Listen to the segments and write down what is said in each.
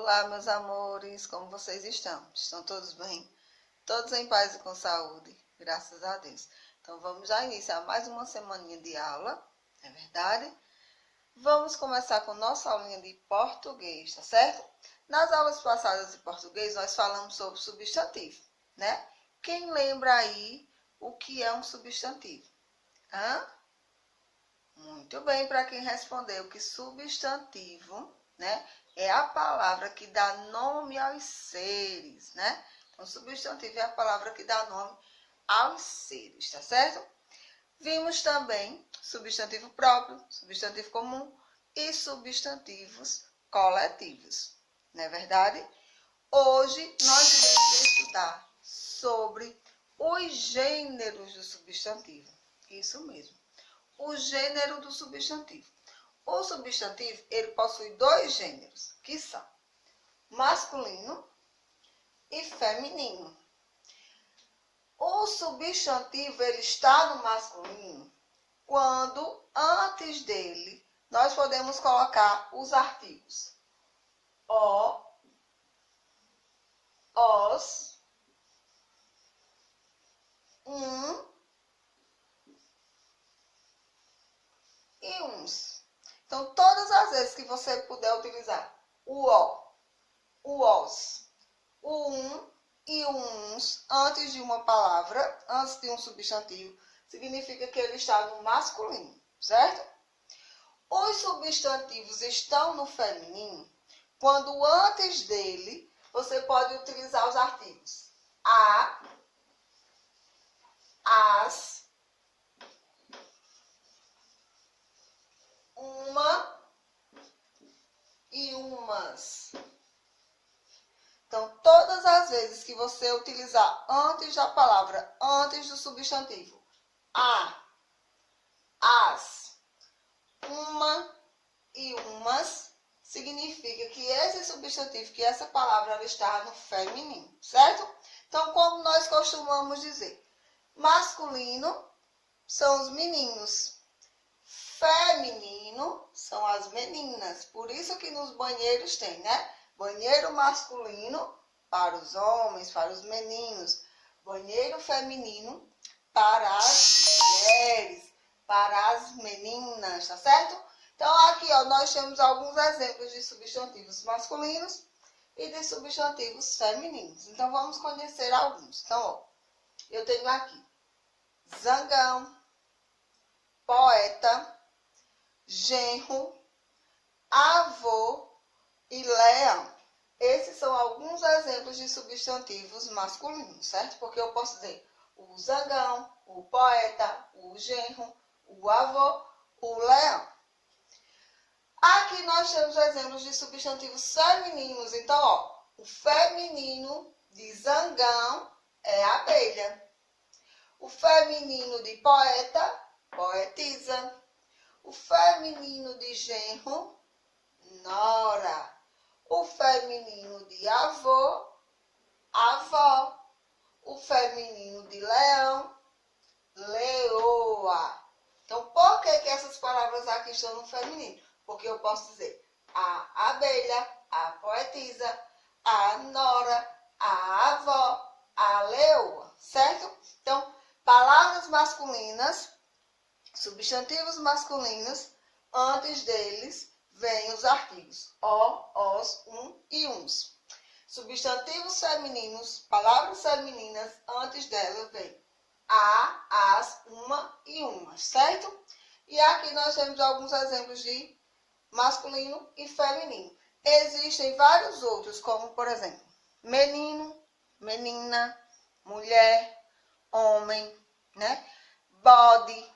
Olá, meus amores, como vocês estão? Estão todos bem? Todos em paz e com saúde? Graças a Deus. Então, vamos já iniciar mais uma semaninha de aula, é verdade? Vamos começar com nossa aulinha de português, tá certo? Nas aulas passadas de português, nós falamos sobre substantivo, né? Quem lembra aí o que é um substantivo? Hã? Muito bem, para quem respondeu que substantivo, né, é a palavra que dá nome aos seres, né? Então, substantivo é a palavra que dá nome aos seres, tá certo? Vimos também substantivo próprio, substantivo comum e substantivos coletivos, não é verdade? Hoje nós iremos estudar sobre os gêneros do substantivo, isso mesmo. O gênero do substantivo. O substantivo, ele possui dois gêneros, que são masculino e feminino. O substantivo, ele está no masculino quando, antes dele, nós podemos colocar os artigos o, os, e uns. Então, todas as vezes que você puder utilizar o os, o e o uns antes de uma palavra, antes de um substantivo, significa que ele está no masculino, certo? Os substantivos estão no feminino quando antes dele você pode utilizar os artigos a, as, uma e umas. Então, todas as vezes que você utilizar antes da palavra, antes do substantivo, a, as, uma e umas, significa que esse substantivo, que essa palavra, ela está no feminino, certo? Então, como nós costumamos dizer, masculino são os meninos, feminino são as meninas. Por isso que nos banheiros tem, né? Banheiro masculino para os homens, para os meninos. Banheiro feminino para as mulheres, para as meninas, tá certo? Então, aqui, ó, nós temos alguns exemplos de substantivos masculinos e de substantivos femininos. Então, vamos conhecer alguns. Então, ó, eu tenho aqui zangão, poeta, genro, avô e leão. Esses são alguns exemplos de substantivos masculinos, certo? Porque eu posso dizer o zangão, o poeta, o genro, o avô, o leão. Aqui nós temos exemplos de substantivos femininos. Então, ó, o feminino de zangão é abelha. O feminino de poeta, poetisa. O feminino de genro, nora. O feminino de avô, avó. O feminino de leão, leoa. Então, por que essas palavras aqui estão no feminino? Porque eu posso dizer a abelha, a poetisa, a nora, a avó, a leoa, certo? Então, palavras masculinas, substantivos masculinos, antes deles vêm os artigos o, os, e uns. Substantivos femininos, palavras femininas, antes delas vem a, as, uma e umas, certo? E aqui nós temos alguns exemplos de masculino e feminino. Existem vários outros, como, por exemplo, menino, menina, mulher, homem, né? Bode,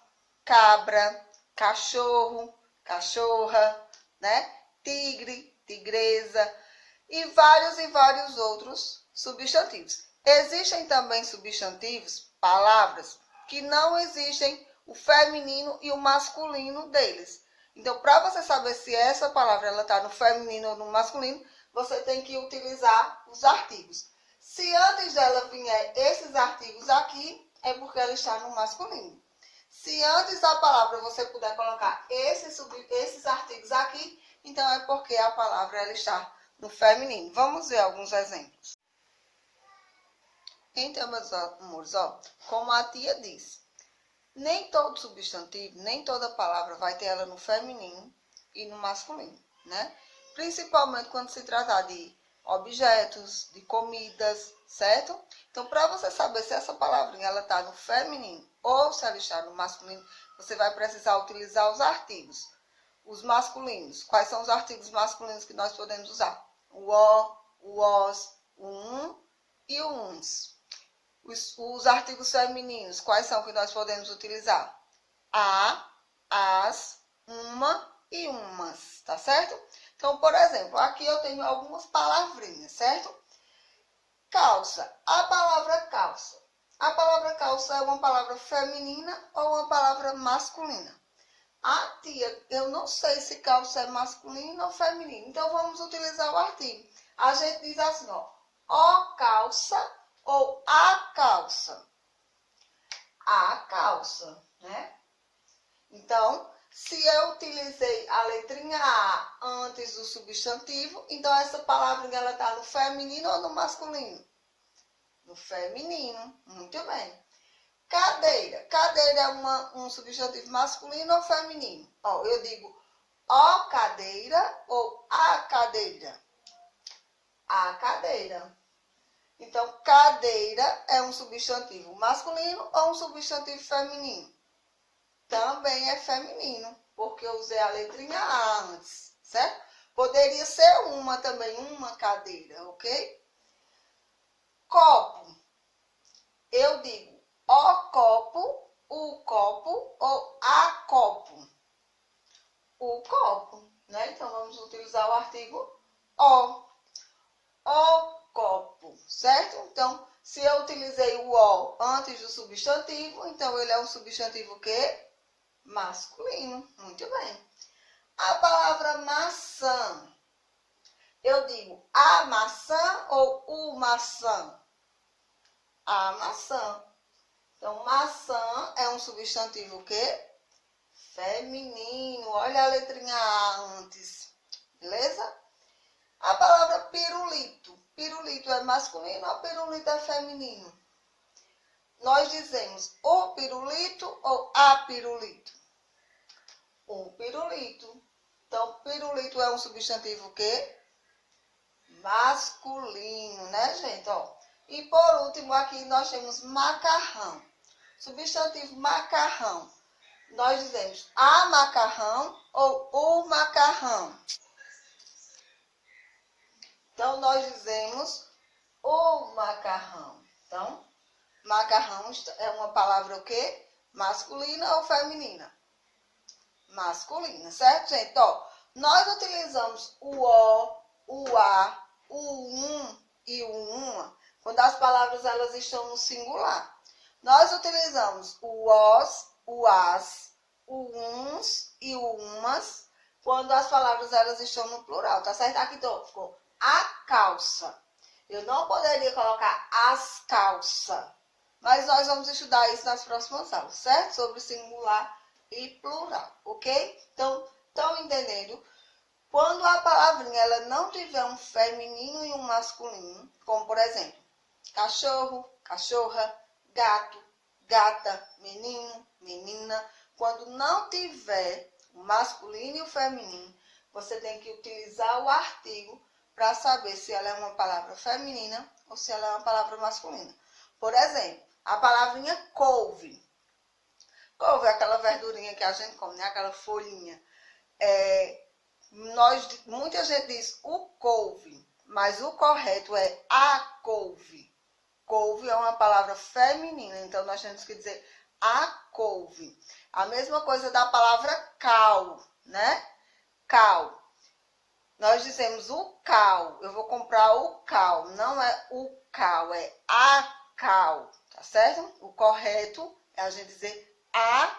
cabra, cachorro, cachorra, né? Tigre, tigresa e vários outros substantivos. Existem também substantivos, palavras, que não existem o feminino e o masculino deles. Então, para você saber se essa palavra está no feminino ou no masculino, você tem que utilizar os artigos. Se antes dela vier esses artigos aqui, é porque ela está no masculino. Se antes da palavra você puder colocar esses artigos aqui, então é porque a palavra ela está no feminino. Vamos ver alguns exemplos. Então, meus amores, ó, como a tia disse, nem todo substantivo, nem toda palavra vai ter ela no feminino e no masculino, né? Principalmente quando se tratar de objetos, de comidas, certo? Então, para você saber se essa palavrinha ela está no feminino ou se ela está no masculino, você vai precisar utilizar os artigos. Os masculinos. Quais são os artigos masculinos que nós podemos usar? O o os, o e o uns. Os artigos femininos, quais são que nós podemos utilizar? A, as, uma e umas, tá certo? Então, por exemplo, aqui eu tenho algumas palavrinhas, certo? Calça, a palavra calça. A palavra calça é uma palavra feminina ou uma palavra masculina? Ah, tia, eu não sei se calça é masculino ou feminino, então vamos utilizar o artigo. A gente diz assim, ó calça ou a calça. A calça, né? Então, se eu utilizei a letrinha A antes do substantivo, então essa palavrinha ela está no feminino ou no masculino? No feminino, muito bem. Cadeira. Cadeira é um substantivo masculino ou feminino? Ó, eu digo ó cadeira ou a cadeira? A cadeira. Então, cadeira é um substantivo masculino ou um substantivo feminino? Também é feminino, porque eu usei a letrinha A antes, certo? Poderia ser uma também, uma cadeira, ok? Copo. Eu digo o copo ou a copo. O copo, né? Então, vamos utilizar o artigo o copo, certo? Então, se eu utilizei o o antes do substantivo, então ele é um substantivo o quê? Masculino. Muito bem. A palavra maçã. Eu digo a maçã ou o maçã? A maçã. Então, maçã é um substantivo o quê? Feminino. Olha a letrinha A antes. Beleza? A palavra pirulito. Pirulito é masculino ou pirulito é feminino? Nós dizemos o pirulito ou a pirulito? O pirulito. Então, pirulito é um substantivo o quê? Masculino, né, gente? Ó. E por último, aqui nós temos macarrão. Substantivo macarrão. Nós dizemos a macarrão ou o macarrão. Então, nós dizemos o macarrão. Então, macarrão é uma palavra o quê? Masculina ou feminina? Masculina, certo, gente? Ó, nós utilizamos o o a, o e o uma quando as palavras elas estão no singular. Nós utilizamos o os, o as, o uns e o umas quando as palavras elas estão no plural, tá certo? Aqui ficou a calça. Eu não poderia colocar as calças, mas nós vamos estudar isso nas próximas aulas, certo? Sobre singular e plural, ok? Então, estão entendendo? Quando a palavrinha ela não tiver um feminino e um masculino, como por exemplo, cachorro, cachorra, gato, gata, menino, menina, quando não tiver o masculino e o feminino, você tem que utilizar o artigo para saber se ela é uma palavra feminina ou se ela é uma palavra masculina. Por exemplo, a palavrinha couve. Couve é aquela verdurinha que a gente come, né? Aquela folhinha. Muita gente diz o couve, mas o correto é a couve. Couve é uma palavra feminina, então nós temos que dizer a couve. A mesma coisa da palavra cal, né? Cal. Nós dizemos o cal. Eu vou comprar o cal. Não é o cal, é a cal, tá certo? O correto é a gente dizer a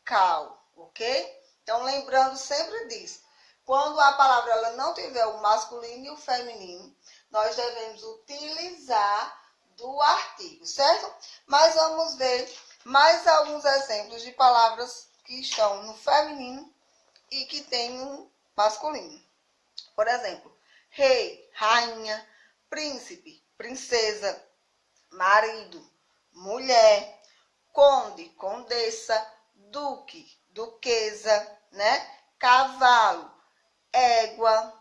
cal, ok? Então, lembrando sempre disso. Quando a palavra ela não tiver o masculino e o feminino, nós devemos utilizar do artigo, certo? Mas vamos ver mais alguns exemplos de palavras que estão no feminino e que tem um masculino. Por exemplo, rei, rainha, príncipe, princesa, marido, mulher, conde, condessa, duque, duquesa, né? Cavalo, égua,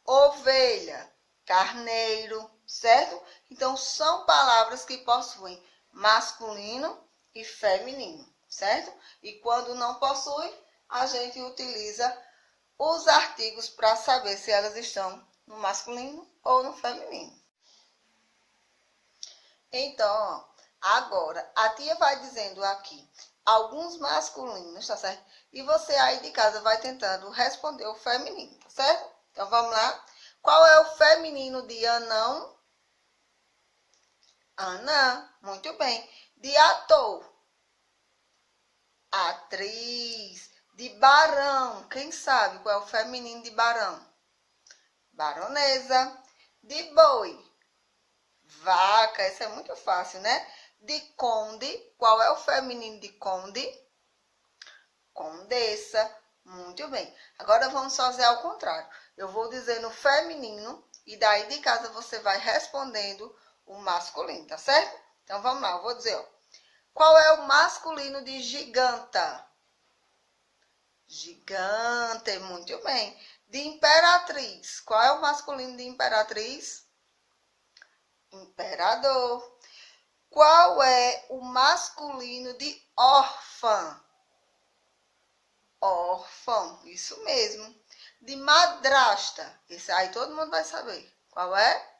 ovelha, carneiro, certo? Então, são palavras que possuem masculino e feminino, certo? E quando não possui, a gente utiliza os artigos para saber se elas estão no masculino ou no feminino. Então, agora, a tia vai dizendo aqui alguns masculinos, tá certo? E você aí de casa vai tentando responder o feminino, tá certo? Então, vamos lá. Qual é o feminino de anão? Anã, muito bem. De ator? Atriz. De barão, quem sabe qual é o feminino de barão? Baronesa. De boi? Vaca, essa é muito fácil, né? De conde, qual é o feminino de conde? Condessa. Muito bem. Agora vamos fazer ao contrário. Eu vou dizendo o feminino e daí de casa você vai respondendo o masculino, tá certo? Então vamos lá, eu vou dizer, ó. Qual é o masculino de giganta? Gigante, muito bem. De imperatriz, qual é o masculino de imperatriz? Imperador. Qual é o masculino de órfã? Órfão, isso mesmo. De madrasta, esse aí todo mundo vai saber. Qual é?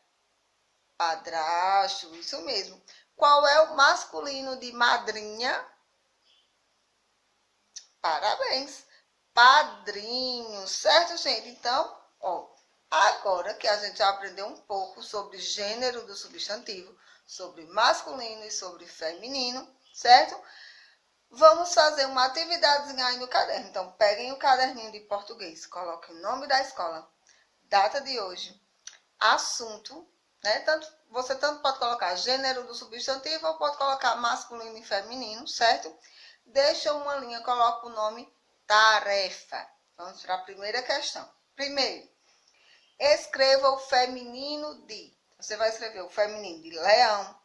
Padrasto, isso mesmo. Qual é o masculino de madrinha? Parabéns. Padrinho, certo, gente? Então, ó, agora que a gente já aprendeu um pouco sobre gênero do substantivo, sobre masculino e sobre feminino, certo? Vamos fazer uma atividadezinha aí no caderno. Então, peguem o caderninho de português, coloquem o nome da escola, data de hoje, assunto, né? Você tanto pode colocar gênero do substantivo ou pode colocar masculino e feminino, certo? Deixa uma linha, coloca o nome tarefa. Vamos para a primeira questão. Primeiro, escreva o feminino de. Você vai escrever o feminino de leão,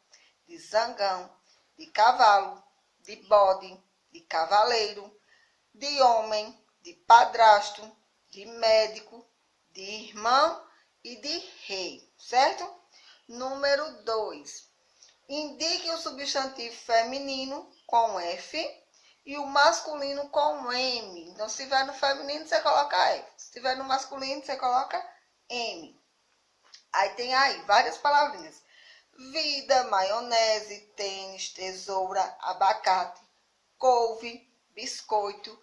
de zangão, de cavalo, de bode, de cavaleiro, de homem, de padrasto, de médico, de irmão e de rei, certo? Número 2. Indique o substantivo feminino com F e o masculino com M. Então, se tiver no feminino, você coloca F. Se tiver no masculino, você coloca M. Aí tem aí várias palavrinhas. Vida, maionese, tênis, tesoura, abacate, couve, biscoito,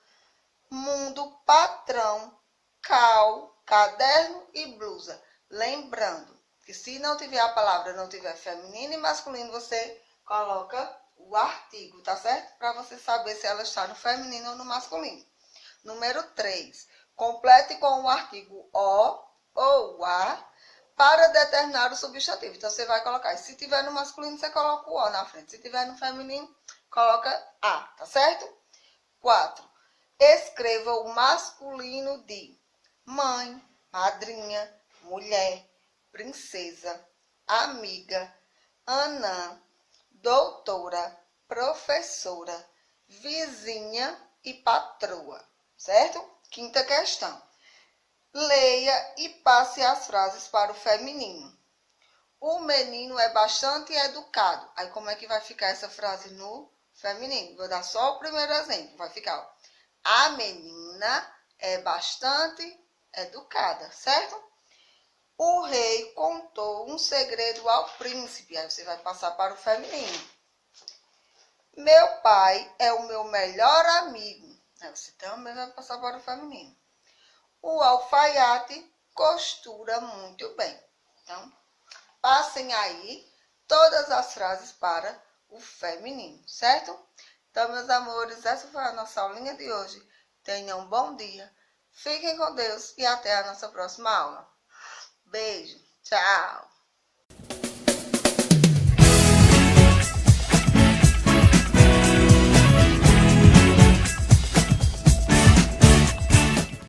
mundo, patrão, cal, caderno e blusa. Lembrando que se não tiver a palavra, não tiver feminino e masculino, você coloca o artigo, tá certo? Para você saber se ela está no feminino ou no masculino. Número 3. Complete com o artigo o ou a para determinar o substantivo. Então, você vai colocar, se tiver no masculino, você coloca o o na frente. Se tiver no feminino, coloca a, tá certo? 4. Escreva o masculino de mãe, madrinha, mulher, princesa, amiga, anã, doutora, professora, vizinha e patroa, certo? Quinta questão. Leia e passe as frases para o feminino. O menino é bastante educado. Aí, como é que vai ficar essa frase no feminino? Vou dar só o primeiro exemplo. Vai ficar, ó, a menina é bastante educada, certo? O rei contou um segredo ao príncipe. Aí, você vai passar para o feminino. Meu pai é o meu melhor amigo. Aí, você também vai passar para o feminino. O alfaiate costura muito bem. Então, passem aí todas as frases para o feminino, certo? Então, meus amores, essa foi a nossa aulinha de hoje. Tenham um bom dia, fiquem com Deus e até a nossa próxima aula. Beijo, tchau!